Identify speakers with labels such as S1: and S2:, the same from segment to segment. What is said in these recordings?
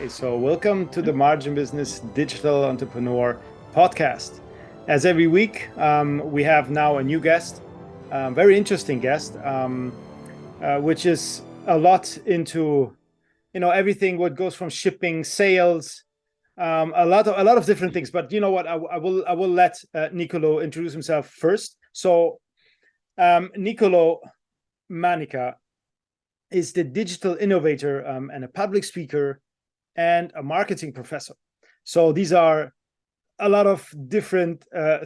S1: So welcome to the Margin Business Digital Entrepreneur podcast. As every week, we have now a new guest, very interesting guest, which is a lot into, everything what goes from shipping, sales, a lot of different things. But you know what? I will let Nicolo introduce himself first. So Nicolo Manica is the digital innovator and a public speaker and a marketing professor. So these are a lot of different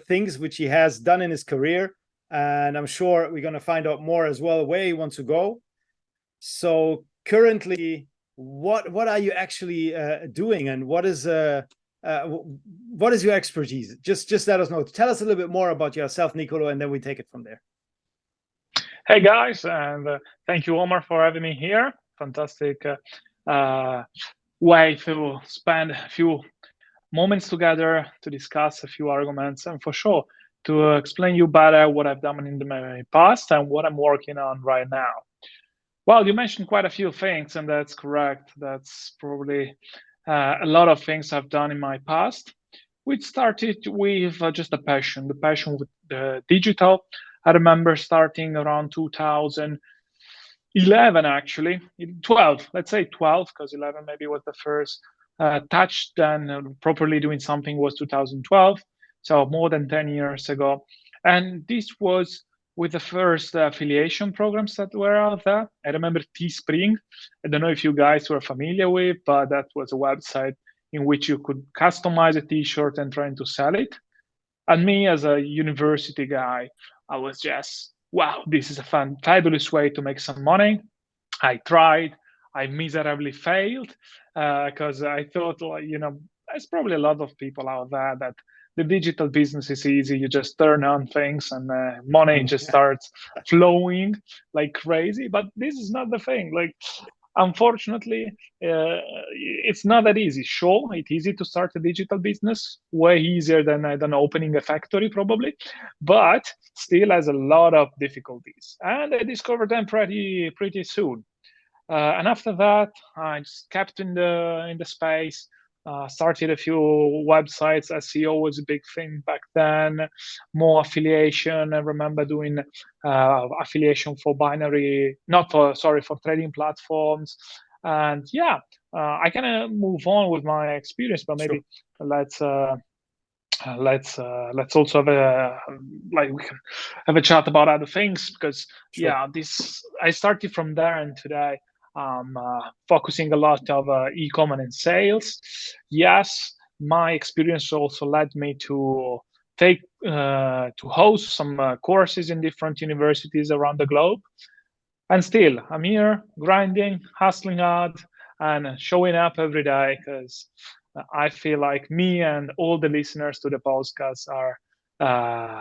S1: things which he has done in his career, and I'm sure we're going to find out more as well where he wants to go. So currently, what are you actually doing, and what is your expertise? Just let us know. Tell us a little bit more about yourself, Nicolo, and then we take it from there.
S2: Hey guys, and thank you, Omar, for having me here. Fantastic way to spend a few moments together to discuss a few arguments, and for sure to explain you better what I've done in my past and what I'm working on right now. Well, you mentioned quite a few things, and that's correct. That's probably a lot of things I've done in my past, which started with just the passion with the digital. I remember starting around 2011, actually, 12, let's say 12, because 11 maybe was the first touch, then properly doing something was 2012, so more than 10 years ago. And this was with the first affiliation programs that were out there. I remember Teespring. I don't know if you guys were familiar with, but that was a website in which you could customize a t-shirt and trying to sell it. And me as a university guy, I was just, wow, this is a fabulous way to make some money. I tried, I miserably failed because I thought, there's probably a lot of people out there that the digital business is easy. You just turn on things and money just starts flowing like crazy. But this is not the thing. Like, unfortunately, it's not that easy. Sure, it's easy to start a digital business, way easier than opening a factory probably, but still has a lot of difficulties. And I discovered them pretty soon. And after that, I just kept in the space. Started a few websites. SEO was a big thing back then. More affiliation. I remember doing affiliation for for trading platforms. And yeah, I kind of move on with my experience, but maybe sure. Let's also we can have a chat about other things, because sure. I started from there, and today focusing a lot of e-commerce and sales. Yes, my experience also led me to host some courses in different universities around the globe. And still, I'm here grinding, hustling hard, and showing up every day, because I feel like me and all the listeners to the podcast are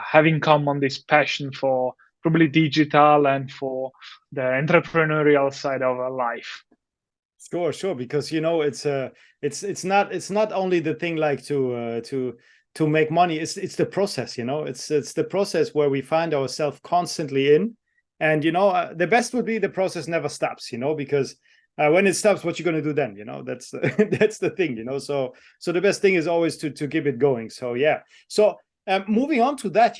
S2: having common this passion for probably digital and for the entrepreneurial side of our life.
S1: Sure, because it's not only the thing like to make money. It's the process. It's the process where we find ourselves constantly in, and the best would be the process never stops. Because when it stops, what you're going to do then? That's that's the thing. So the best thing is always to keep it going. So yeah. So moving on to that,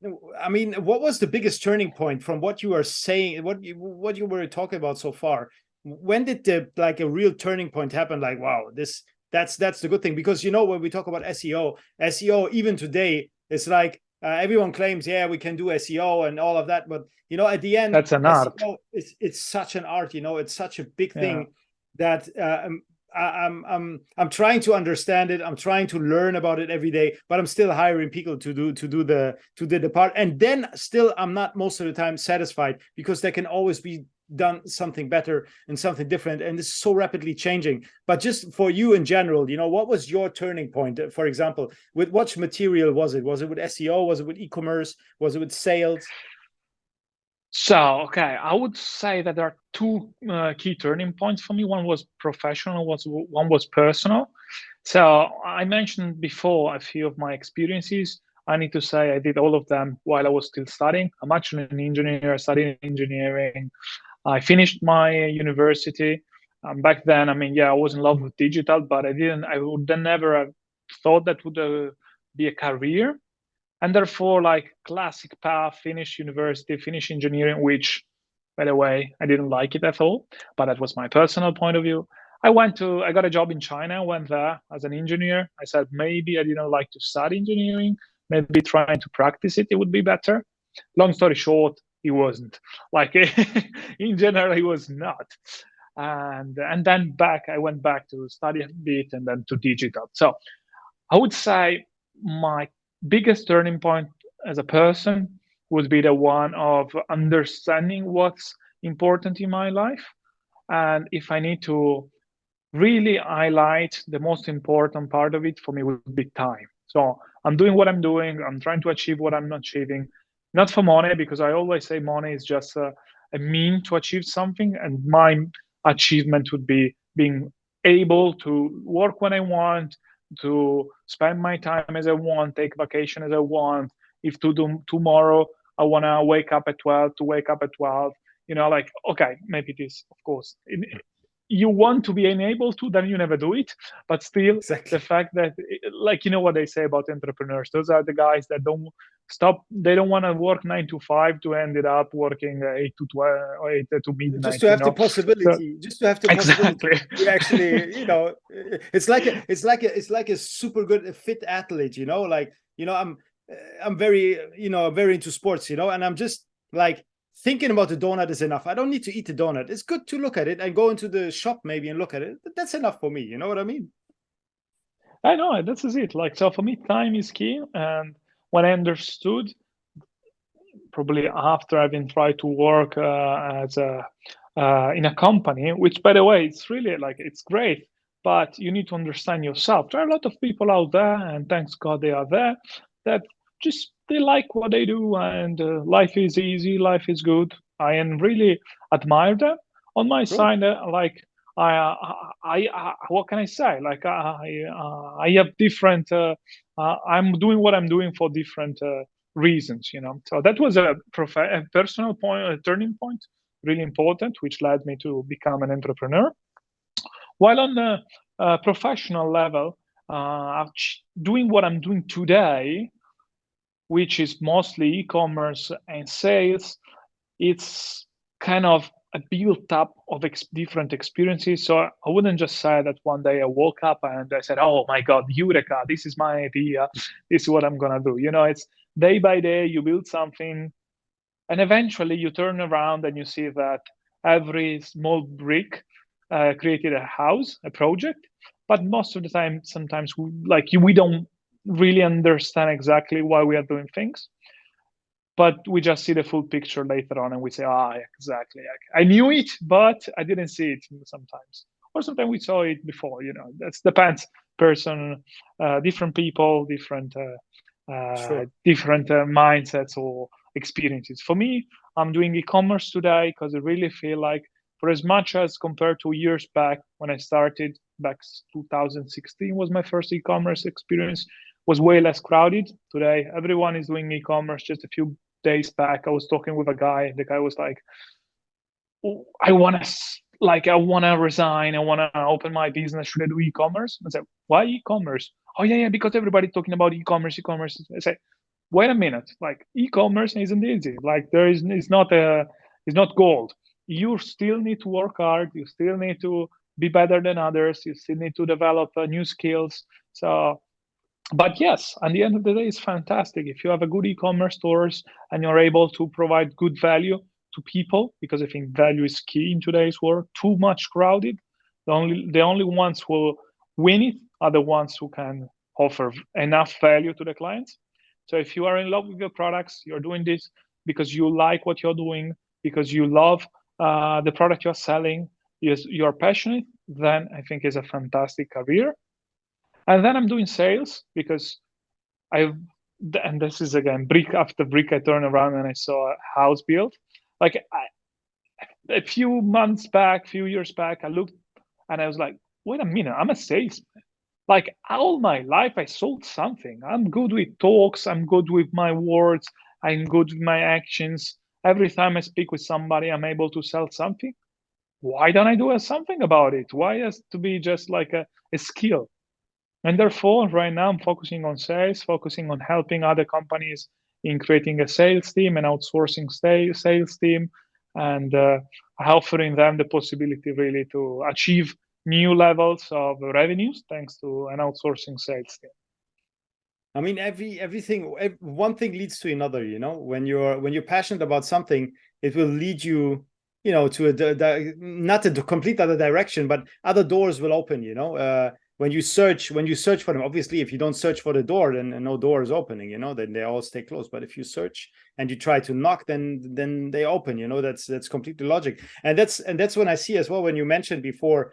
S1: what was the biggest turning point from what you are saying, what you were talking about so far? When did a real turning point happen? Like, wow, that's the good thing, because when we talk about SEO even today, it's like everyone claims, yeah, we can do SEO and all of that, but at the end,
S2: that's an art.
S1: It's such an art. It's such a big thing that I'm trying to understand it. I'm trying to learn about it every day, but I'm still hiring people to do the part, and then still I'm not most of the time satisfied, because there can always be done something better and something different, and it's so rapidly changing. But just for you in general, what was your turning point? For example, with what material was it? Was it with SEO? Was it with e-commerce? Was it with sales?
S2: So, okay, I would say that there are two key turning points for me. One was professional, one was personal. So I mentioned before a few of my experiences. I need to say I did all of them while I was still studying. I'm actually an engineer, studying engineering. I finished my university, Back then, I mean, yeah, I was in love with digital, but I would never have thought that would be a career. And therefore, like classic path, finish university, finish engineering, which, by the way, I didn't like it at all, but that was my personal point of view. I got a job in China, went there as an engineer. I said, maybe I didn't like to study engineering, maybe trying to practice it, it would be better. Long story short, it wasn't. Like in general, it was not. And then I went back to study a bit and then to digital. So I would say my biggest turning point as a person would be the one of understanding what's important in my life. And if I need to really highlight the most important part of it for me would be time. So I'm doing what I'm doing. I'm trying to achieve what I'm not achieving, not for money, because I always say money is just a mean to achieve something. And my achievement would be being able to work when I want, to spend my time as I want, take vacation as I want. If to do tomorrow I want to wake up at 12, to wake up at 12, like, okay, maybe this, of course, you want to be enabled to, then you never do it. But still, the
S1: Exactly.
S2: fact that, like, what they say about entrepreneurs, those are the guys that don't stop. They don't want to work 9 to 5 to end it up working 8 to 12 or 8 to
S1: Just
S2: midnight.
S1: to have the
S2: So
S1: possibility, just to have the possibility
S2: exactly.
S1: to actually, it's like a super good fit athlete, like, I'm very, very into sports, and I'm just like thinking about the donut is enough. I don't need to eat the donut. It's good to look at it and go into the shop maybe and look at it. That's enough for me. You know what I mean?
S2: I know, this is it. Like, so for me, time is key. And when I understood, probably after having tried to work as a in a company, which, by the way, it's really, like, it's great, but you need to understand yourself. There are a lot of people out there, and thanks God they are there, that just they like what they do, and life is easy, life is good. I am really admire them. On my
S1: Bro.
S2: side, like, what can I say? Like, I have different. I'm doing what I'm doing for different reasons. So that was a personal point, a turning point, really important, which led me to become an entrepreneur. While on the professional level, doing what I'm doing today, which is mostly e-commerce and sales, it's kind of a built up of different experiences. So I wouldn't just say that one day I woke up and I said, "Oh my God, Eureka! This is my idea. This is what I'm gonna do." It's day by day you build something, and eventually you turn around and you see that every small brick created a house, a project. But most of the time, sometimes we don't really understand exactly why we are doing things, but we just see the full picture later on and we say, exactly, I knew it, but I didn't see it sometimes. Or sometimes we saw it before. That depends. Different people,
S1: Sure.
S2: different mindsets or experiences. For me, I'm doing e-commerce today because I really feel like, for as much as compared to years back when I started, back 2016 was my first e-commerce experience, was way less crowded. Today, everyone is doing e-commerce. Just a few days back, I was talking with a guy. The guy was like, I want to resign. I want to open my business. Should I do e-commerce? I said, why e-commerce? Oh yeah, because everybody's talking about e-commerce. E-commerce. I said, wait a minute. Like, e-commerce isn't easy. Like, it's not gold. You still need to work hard. You still need to be better than others. You still need to develop new skills. So, but yes, at the end of the day, it's fantastic if you have a good e-commerce stores and you're able to provide good value to people, because I think value is key in today's world. Too much crowded, the only ones who win it are the ones who can offer enough value to the clients. So if you are in love with your products, you're doing this because you like what you're doing, because you love the product you're selling, yes, you're passionate, then I think it's a fantastic career. And then I'm doing sales because I, and this is again brick after brick. I turn around and I saw a house built. Like, a few months back, few years back, I looked and I was like, wait a minute, I'm a salesman. Like, all my life, I sold something. I'm good with talks. I'm good with my words. I'm good with my actions. Every time I speak with somebody, I'm able to sell something. why don't I do something about it? Why has to be just like a skill? And therefore, right now I'm focusing on sales, focusing on helping other companies in creating a sales team and outsourcing sales team, and offering them the possibility really to achieve new levels of revenues thanks to an outsourcing sales team.
S1: I mean, one thing leads to another. When you're passionate about something, it will lead you, to not a complete other direction, but other doors will open. When you search for them, obviously, if you don't search for the door, then no door is opening. Then they all stay closed. But if you search and you try to knock, then they open. That's completely logic. And that's when I see as well when you mentioned before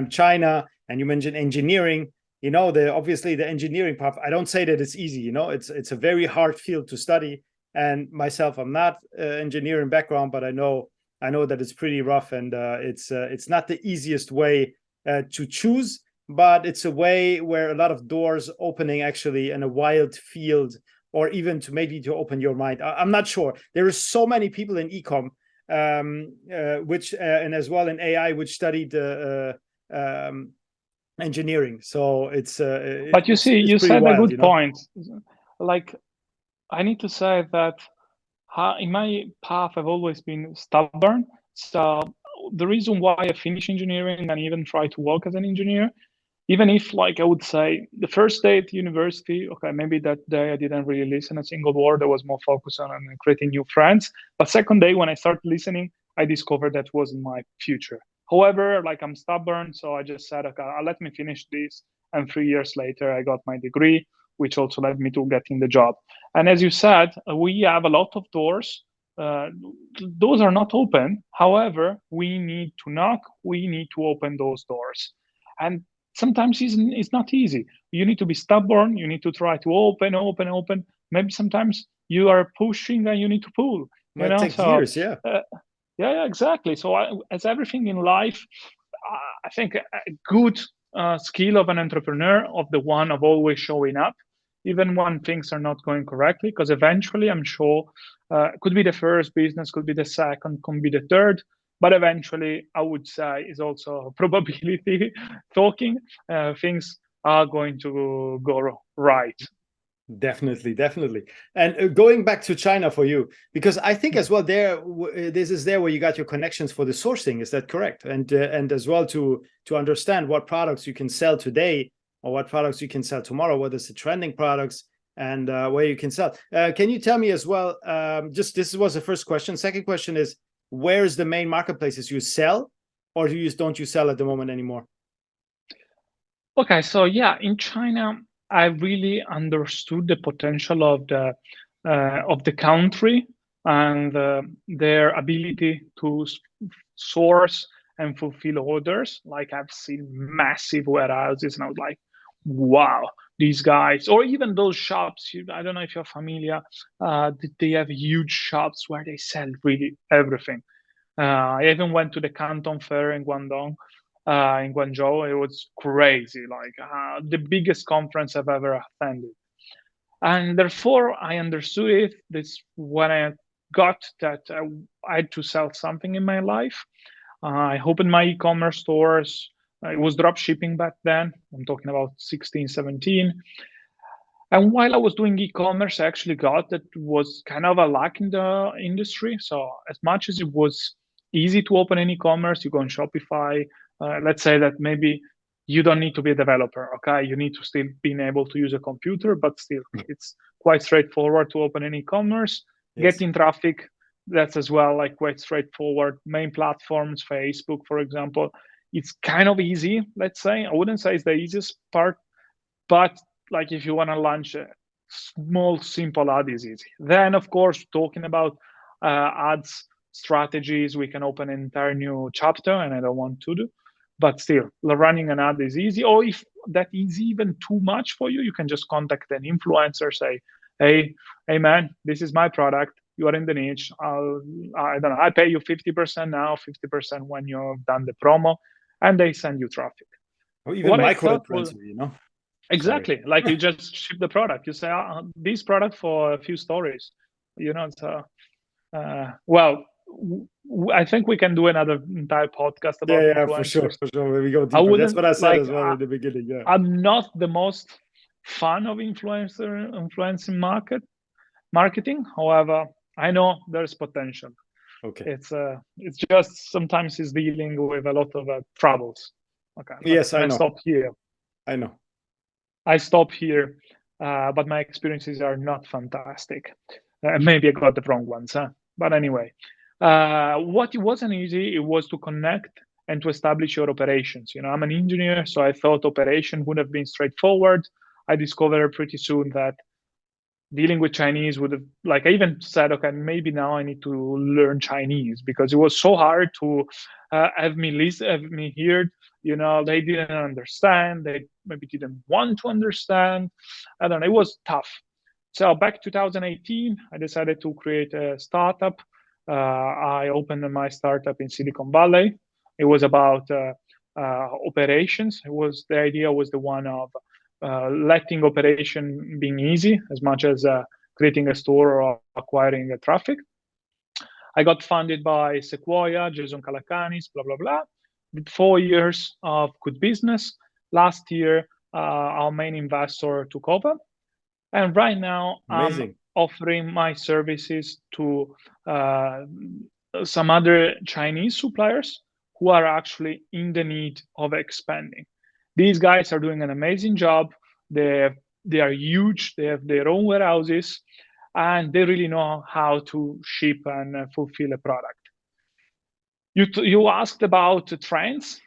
S1: China and you mentioned engineering. Obviously the engineering path, I don't say that it's easy. It's a very hard field to study, and myself, I'm not engineering background, but I know that it's pretty rough, and it's not the easiest way to choose, but it's a way where a lot of doors opening actually in a wild field, or even to open your mind. I'm not sure. There are so many people in ecom, which and as well in AI, which studied engineering. So
S2: But you see, you said a good point. Like, I need to say that in my path, I've always been stubborn. So the reason why I finished engineering and even try to work as an engineer, even if, like, I would say the first day at university, okay, maybe that day I didn't really listen a single word. I was more focused on creating new friends. But second day when I started listening, I discovered that wasn't my future. However, like, I'm stubborn, so I just said, okay, let me finish this. And 3 years later, I got my degree, which also led me to getting the job. And as you said, we have a lot of doors. Those are not open. However, we need to knock. We need to open those doors. And sometimes it's not easy. You need to be stubborn. You need to try to open. Maybe sometimes you are pushing and you need to pull.
S1: Might take years, yeah.
S2: Yeah, exactly. So as everything in life, I think a good skill of an entrepreneur of the one of always showing up, even when things are not going correctly, because eventually I'm sure could be the first business, could be the second, could be the third, but eventually I would say is also probability talking. Things are going to go right.
S1: Definitely. And going back to China for you, because I think as well this is there where you got your connections for the sourcing. Is that correct? And as well to understand what products you can sell today or what products you can sell tomorrow, what is the trending products, and where you can sell. Can you tell me as well, just this was the first question. Second question is, where is the main marketplaces you sell, or don't you sell at the moment anymore?
S2: Okay, so yeah, in China, I really understood the potential of the country and their ability to source and fulfill orders. Like, I've seen massive warehouses, and I was like, wow, these guys, or even those shops. I don't know if you're familiar. They have huge shops where they sell really everything. I even went to the Canton Fair in Guangdong, in Guangzhou. It was crazy, like the biggest conference I've ever attended. And therefore, I understood it. This when I got that I had to sell something in my life. I opened my e-commerce stores. It was drop shipping back then. I'm talking about 16, 17. And while I was doing e-commerce, I actually got that was kind of a lack in the industry. So as much as it was easy to open an e-commerce, you go on Shopify. Let's say that maybe you don't need to be a developer. Okay, you need to still being able to use a computer, but still, it's quite straightforward to open an e-commerce.
S1: Yes.
S2: Getting traffic, that's as well like quite straightforward. Main platforms, Facebook, for example, it's kind of easy. Let's say I wouldn't say it's the easiest part, but like if you want to launch a small, simple ad is easy. Then, of course, talking about ads strategies, we can open an entire new chapter, and I don't want to do. But still, running an ad is easy. Or if that is even too much for you, you can just contact an influencer, say, hey man, this is my product. You are in the niche. I don't know. I pay you 50% now, 50% when you've done the promo, and they send you traffic.
S1: Or even micro-influencer,
S2: Exactly.
S1: Sorry.
S2: Like, you just ship the product. You say, this product for a few stories, So, well, I think we can do another entire podcast about
S1: Yeah, for sure,
S2: influencers.
S1: for sure. We go
S2: I
S1: deeper. That's
S2: wouldn't
S1: what I said
S2: like.
S1: as well in the beginning. Yeah.
S2: I'm not the most fan of influencing marketing. However, I know there's potential.
S1: Okay.
S2: It's just sometimes it's dealing with a lot of troubles. Okay.
S1: Yes, I know.
S2: Stop here.
S1: I know.
S2: I stop here, but my experiences are not fantastic. Maybe I got the wrong ones, huh? But anyway, what it wasn't easy, it was to connect and to establish your operations. I'm an engineer, so I thought operation would have been straightforward. I discovered pretty soon that dealing with Chinese would have, like, I even said, okay, maybe now I need to learn Chinese, because it was so hard to have me heard. They didn't understand. They maybe didn't want to understand. I don't know. It was tough. So back 2018, I decided to create a startup. I opened my startup in Silicon Valley. It was about operations. The idea was the one of letting operation being easy as much as creating a store or acquiring traffic. I got funded by Sequoia, Jason Calacanis, blah, blah, blah. Did 4 years of good business. Last year, our main investor took over. And right now,
S1: Amazing.
S2: I'm offering my services to some other Chinese suppliers who are actually in the need of expanding. These guys are doing an amazing job. They are huge. They have their own warehouses, and they really know how to ship and fulfill a product. You asked about trends.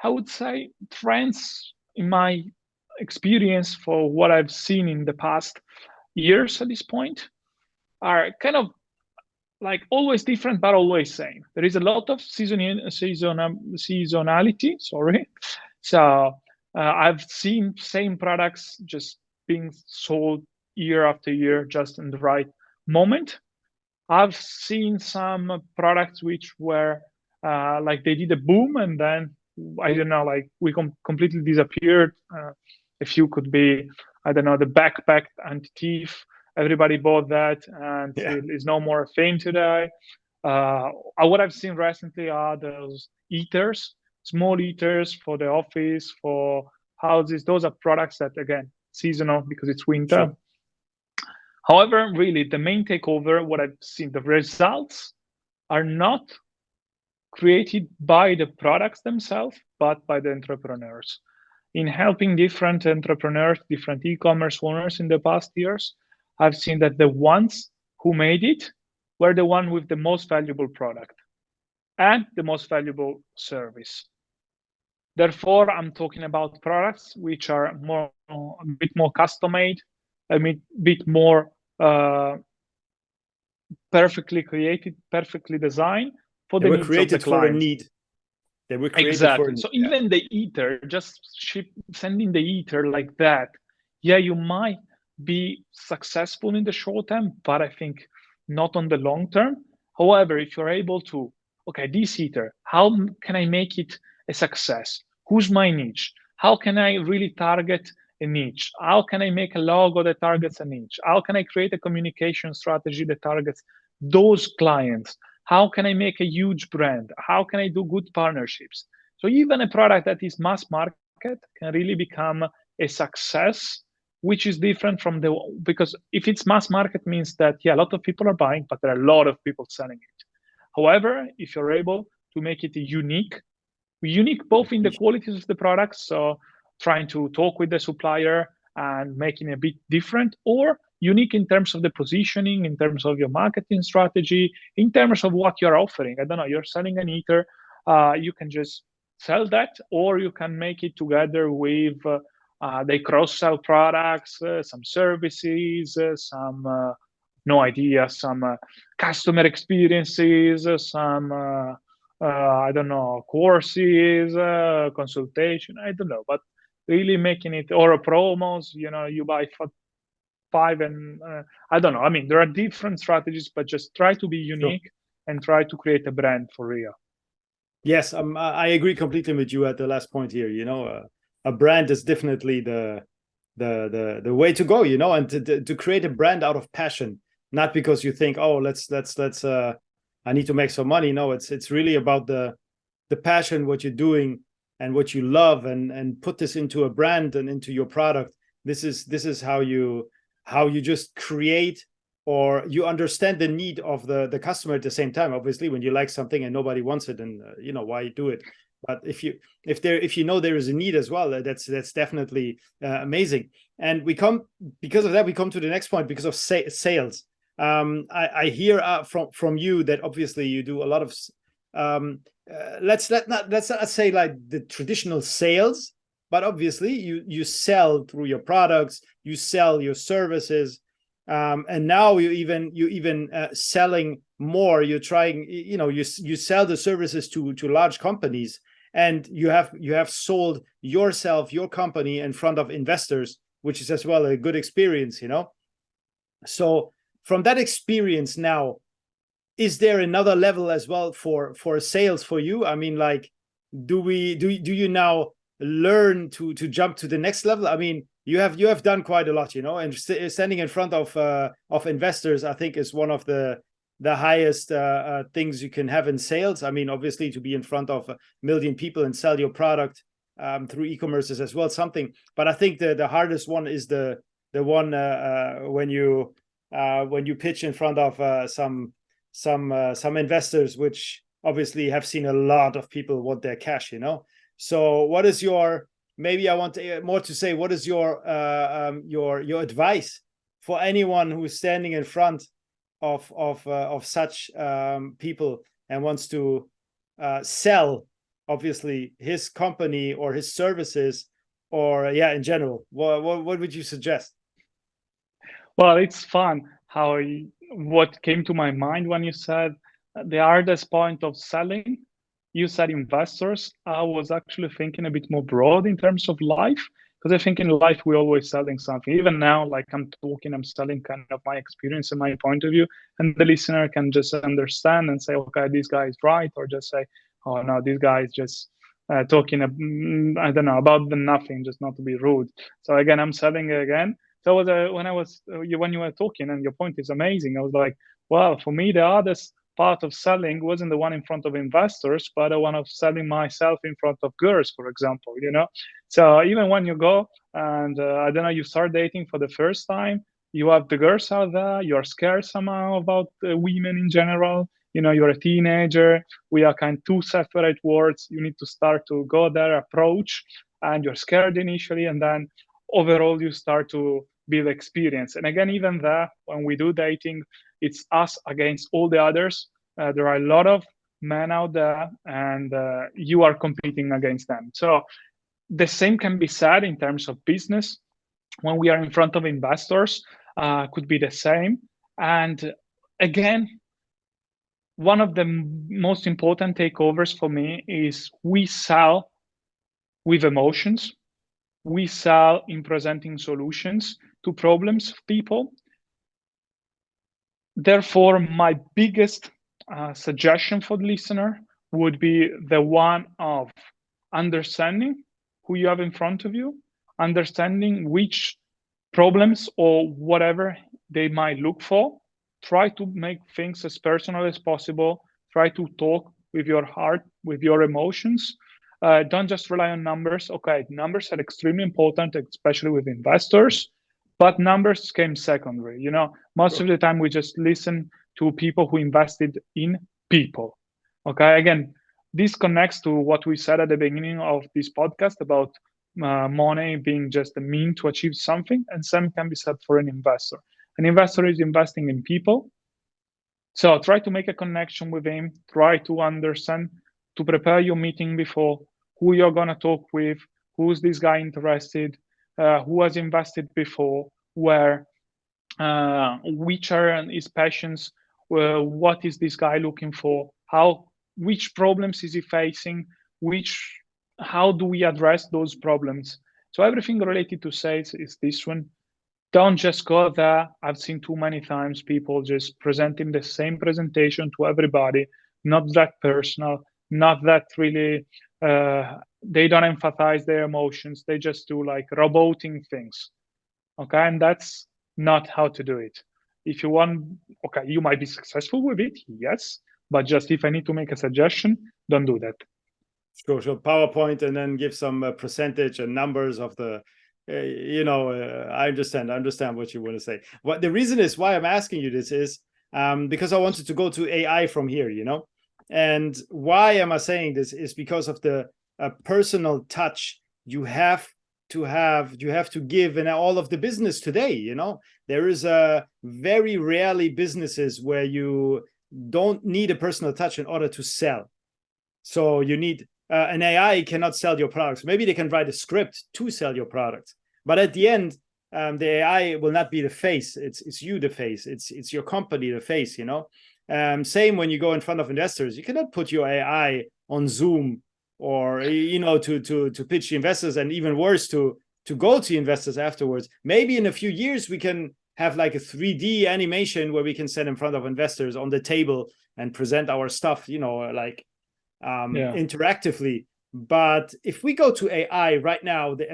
S2: I would say trends, in my experience, for what I've seen in the past years at this point, are kind of like always different, but always same. There is a lot of seasonality. Sorry. So I've seen same products just being sold year after year, just in the right moment. I've seen some products which were like they did a boom, and then I don't know, like we completely disappeared. A few could be, I don't know, the backpack anti-thief. Everybody bought that, and it is no more a thing today. What I've seen recently are those heaters, small heaters for the office, for houses. Those are products that, again, seasonal because it's winter.
S1: Sure.
S2: However, really, the main takeover, what I've seen, the results are not created by the products themselves, but by the entrepreneurs. In helping different entrepreneurs, different e-commerce owners in the past years, I've seen that the ones who made it were the one with the most valuable product and the most valuable service. Therefore, I'm talking about products which are a bit more custom made, a bit more perfectly created, perfectly designed for the needs of the client.
S1: For a need. They were created
S2: exactly.
S1: for a need.
S2: So even the heater, just sending the heater like that, yeah, you might be successful in the short term, but I think not on the long term. However, if you're able to, okay, this heater, how can I make it a success? Who's my niche? How can I really target a niche? How can I make a logo that targets a niche? How can I create a communication strategy that targets those clients? How can I make a huge brand? How can I do good partnerships? So even a product that is mass market can really become a success, which is different from because if it's mass market means that, yeah, a lot of people are buying, but there are a lot of people selling it. However, if you're able to make it unique both in the qualities of the products, so trying to talk with the supplier and making it a bit different, or unique in terms of the positioning, in terms of your marketing strategy, in terms of what you're offering. I don't know, you're selling an heater, you can just sell that, or you can make it together with they cross-sell products, some services, some some customer experiences, some I don't know, courses, consultation, I don't know, but really making it, or a promos, you buy for 5 and I don't know. I mean, there are different strategies, but just try to be unique and try to create a brand for real.
S1: Yes, I agree completely with you at the last point here. A brand is definitely the way to go. And to create a brand out of passion, not because you think, oh, let's I need to make some money. No, it's really about the passion, what you're doing and what you love, and put this into a brand and into your product. This is how you just create, or you understand the need of the customer at the same time. Obviously, when you like something and nobody wants it, and why do it? But if you know there is a need as well, that's definitely amazing. And because of that, we come to the next point, because of sales. I hear from you that obviously you do a lot of let's not say like the traditional sales, but obviously you sell through your products, you sell your services, and now you even selling more. You're trying, you sell the services to large companies, and you have sold yourself, your company, in front of investors, which is as well a good experience. So from that experience now, is there another level as well for sales for you? I mean, like, do you now learn to jump to the next level? I mean, you have done quite a lot, and standing in front of investors, I think, is one of the highest things you can have in sales. I mean, obviously, to be in front of 1 million people and sell your product through e-commerce is as well something. But I think the hardest one is the one when you pitch in front of some investors, which obviously have seen a lot of people want their cash. So what is your, maybe I want more to say, what is your advice for anyone who is standing in front of such people and wants to sell, obviously, his company or his services, or in general? What would you suggest?
S2: Well, it's fun what came to my mind when you said the hardest point of selling. You said investors. I was actually thinking a bit more broad in terms of life, because I think in life we're always selling something. Even now, like I'm talking, I'm selling kind of my experience and my point of view, and the listener can just understand and say, okay, this guy is right, or just say, oh no, this guy is just talking, I don't know, about the nothing, just not to be rude. So again, I'm selling again. So when you were talking, and your point is amazing, I was like, well, for me, the hardest part of selling wasn't the one in front of investors, but the one of selling myself in front of girls, for example. So even when you go and I don't know, you start dating for the first time, you have the girls out there, you're scared somehow about women in general. You're a teenager, we are kind of two separate worlds. You need to start to go there, approach, and you're scared initially, and then overall you start to build experience. And again, even there, when we do dating, it's us against all the others. There are a lot of men out there, and you are competing against them. So the same can be said in terms of business. When we are in front of investors, could be the same. And again, one of the most important takeovers for me is we sell with emotions. We sell in presenting solutions to problems of people. Therefore, my biggest suggestion for the listener would be the one of understanding who you have in front of you, understanding which problems or whatever they might look for. Try to make things as personal as possible. Try to talk with your heart, with your emotions. Don't just rely on numbers. Okay, numbers are extremely important, especially with investors, but numbers came secondary. Most of the time we just listen to people who invested in people. Okay, again, this connects to what we said at the beginning of this podcast about money being just a mean to achieve something, and same can be said for an investor. An investor is investing in people. So try to make a connection with him, try to understand, to prepare your meeting before, who you're going to talk with, who's this guy interested, who has invested before, where, which are his passions, what is this guy looking for, which problems is he facing, how do we address those problems. So everything related to sales is this one. Don't just go there. I've seen too many times people just presenting the same presentation to everybody, not that personal, not that really, they don't emphasize their emotions. They just do like roboting things. Okay, and that's not how to do it. If you want, okay, you might be successful with it, yes, But just if I need to make a suggestion, don't do that.
S1: Sure. PowerPoint and then give some percentage and numbers of the, I understand what you want to say. What the reason is why I'm asking you this is because I wanted to go to AI from here, and why am I saying this is because of the personal touch you have to give in all of the business today. There is very rarely businesses where you don't need a personal touch in order to sell. So you need an AI cannot sell your products. Maybe they can write a script to sell your products, but at the end, the AI will not be the face. It's you the face. It's your company the face. Same when you go in front of investors. You cannot put your AI on Zoom or to pitch the investors, and even worse to go to investors afterwards. Maybe in a few years we can have like a 3D animation where we can stand in front of investors on the table and present our stuff. Interactively. But if we go to AI right now, the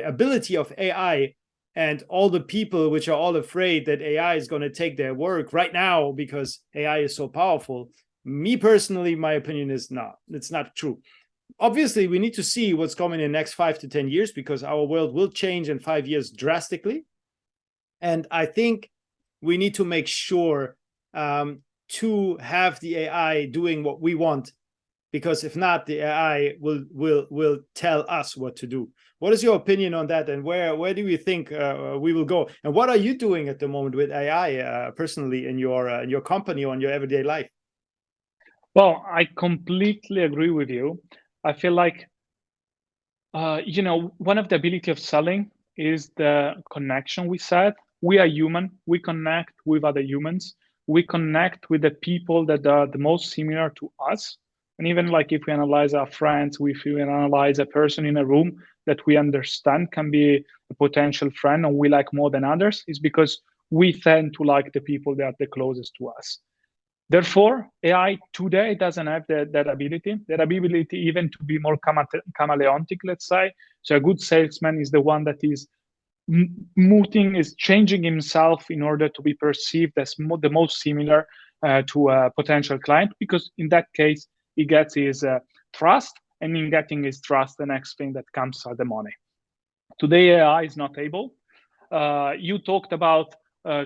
S1: ability of AI and all the people which are all afraid that AI is going to take their work right now because AI is so powerful, me personally, my opinion is it's not true. Obviously, we need to see what's coming in the next 5 to 10 years because our world will change in 5 years drastically. And I think we need to make sure to have the AI doing what we want, because if not, the AI will tell us what to do. What is your opinion on that, and where do you think we will go? And what are you doing at the moment with AI personally in your company or in your everyday life?
S2: Well, I completely agree with you. I feel like one of the ability of selling is the connection we said. We are human. We connect with other humans. We connect with the people that are the most similar to us. And even like if we analyze our friends, if we analyze a person in a room that we understand can be a potential friend and we like more than others, is because we tend to like the people that are the closest to us. Therefore, AI today doesn't have that ability even to be more chameleontic, let's say. So a good salesman is the one that is is changing himself in order to be perceived as the most similar to a potential client, because in that case, he gets his trust, and in getting his trust, the next thing that comes are the money. Today, AI is not able. You talked about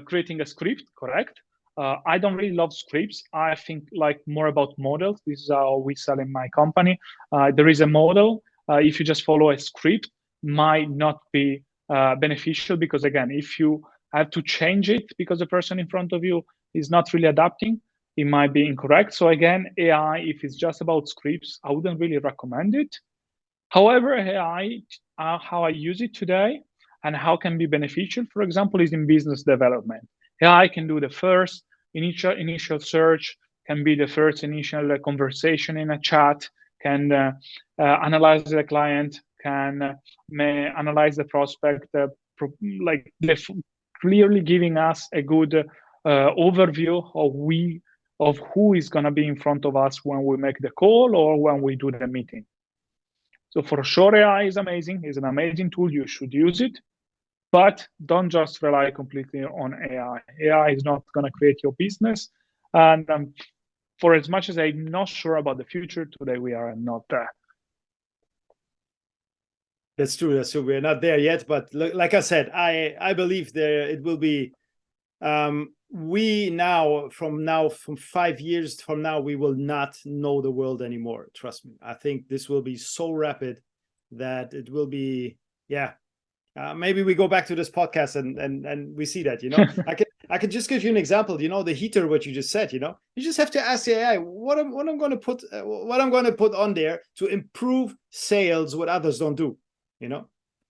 S2: creating a script, correct? I don't really love scripts. I think like more about models. This is how we sell in my company. There is a model. If you just follow a script, might not be beneficial, because again, if you have to change it because the person in front of you is not really adapting, it might be incorrect. So again, AI, if it's just about scripts, I wouldn't really recommend it. However, AI, how I use it today and how can be beneficial, for example, is in business development. AI can do the first initial search, can be the first initial conversation in a chat, can analyze the client, can analyze the prospect, clearly giving us a good overview of who is going to be in front of us when we make the call or when we do the meeting. So for sure, AI is amazing. It's an amazing tool. You should use it. But don't just rely completely on AI. AI is not going to create your business. And for as much as I'm not sure about the future, today we are not there.
S1: That's true. We're not there yet. But like I said, I believe it will be. From 5 years from now, we will not know the world anymore. Trust me. I think this will be so rapid that it will be, maybe we go back to this podcast and we see that, I could just give you an example, the heater, what you just said, you just have to ask the AI what I'm going to put on there to improve sales, what others don't do,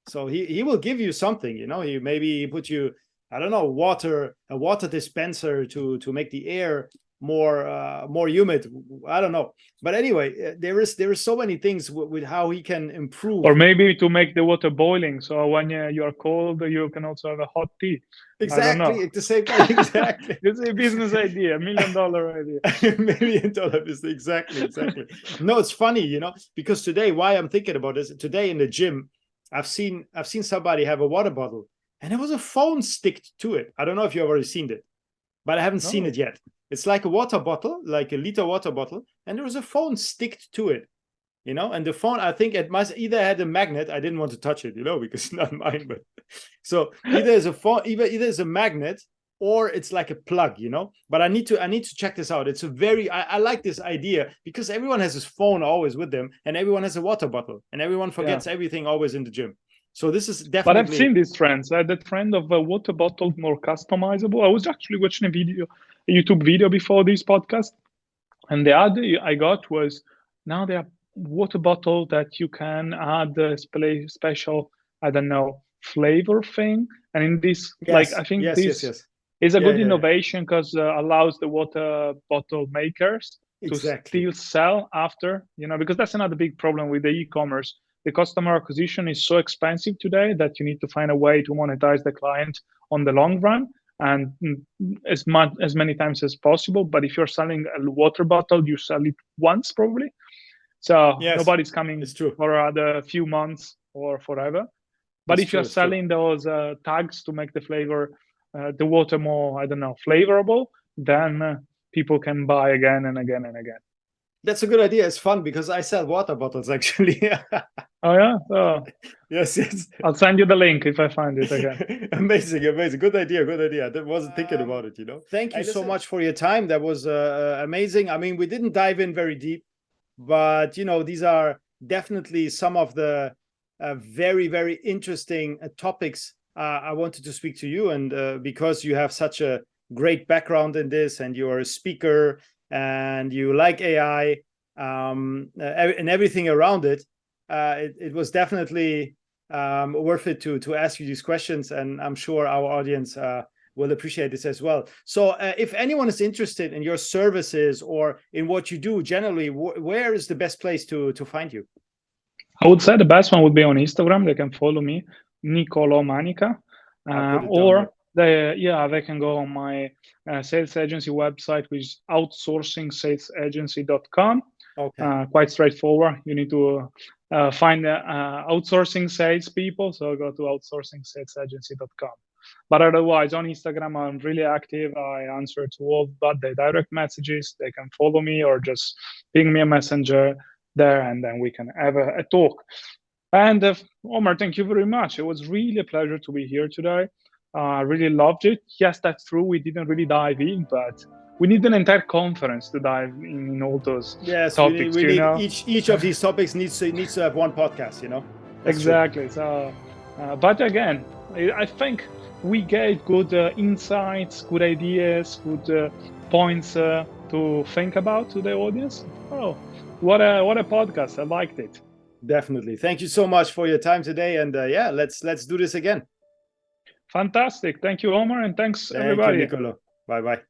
S1: so he will give you something, he maybe put you, I don't know, a water dispenser to make the air more humid. I don't know, but anyway, there is so many things with how he can improve,
S2: or maybe to make the water boiling, so when you're cold you can also have a hot tea.
S1: Exactly, the same thing. Exactly.
S2: It's a business idea, $1 million idea.
S1: $1 million business. Exactly. No, it's funny, because today, why I'm thinking about this today in the gym, I've seen somebody have a water bottle and there was a phone sticked to it. I don't know if you've already seen it, but I haven't seen it yet. It's like a water bottle, like a liter water bottle, and there was a phone sticked to it, you know. And the phone, I think it must either had a magnet. I didn't want to touch it, you know, because it's not mine. But so either is a phone, either is a magnet, or it's like a plug, you know. But I need to check this out. It's a very I like this idea, because everyone has his phone always with them, and everyone has a water bottle, and everyone forgets everything always in the gym. So this is definitely.
S2: But I've seen these trends. The trend of a water bottle more customizable. I was actually watching a YouTube video before this podcast, and the idea I got was, now there are water bottle that you can add a special, I don't know, flavor thing. And in this, like, I think this is a good innovation, because allows the water bottle makers to still sell after, you know, because that's another big problem with the e-commerce. The customer acquisition is so expensive today that you need to find a way to monetize the client on the long run, and as many times as possible. But if you're selling a water bottle, you sell it once probably, so nobody's coming for a few months or forever. But if you're selling those tags to make the flavor, the water more, I don't know, flavorable, then people can buy again and again and again.
S1: That's a good idea. It's fun, because I sell water bottles actually.
S2: Oh yeah. Oh.
S1: Yes.
S2: I'll send you the link if I find it again.
S1: Amazing. Good idea. I wasn't thinking about it, you know. Thank you so much for your time. That was amazing. I mean, we didn't dive in very deep, but you know, these are definitely some of the very, very interesting topics I wanted to speak to you, and because you have such a great background in this, and you're a speaker, and you like AI, and everything around it, it was definitely worth it to ask you these questions, and I'm sure our audience will appreciate this as well. So if anyone is interested in your services or in what you do generally, where is the best place to find you?
S2: I would say the best one would be on Instagram. They can follow me, Nicolo Manica, or they can go on my sales agency website, which is outsourcingsalesagency.com. Quite straightforward. You need to find outsourcing sales people, so go to outsourcingsalesagency.com. But otherwise, on Instagram, I'm really active. I answer to all but the direct messages. They can follow me or just ping me a messenger there, and then we can have a talk. And Omar, thank you very much. It was really a pleasure to be here today. I really loved it. Yes, that's true. We didn't really dive in, but we need an entire conference to dive in all those topics.
S1: We need each of these topics needs to have one podcast, you know.
S2: That's exactly. True. So, but again, I think we gave good insights, good ideas, good points to think about to the audience. Oh, what a podcast! I liked it.
S1: Definitely. Thank you so much for your time today, and let's do this again.
S2: Fantastic. Thank you, Omar, and thanks everybody.
S1: Thank you, Nicolo. Bye-bye.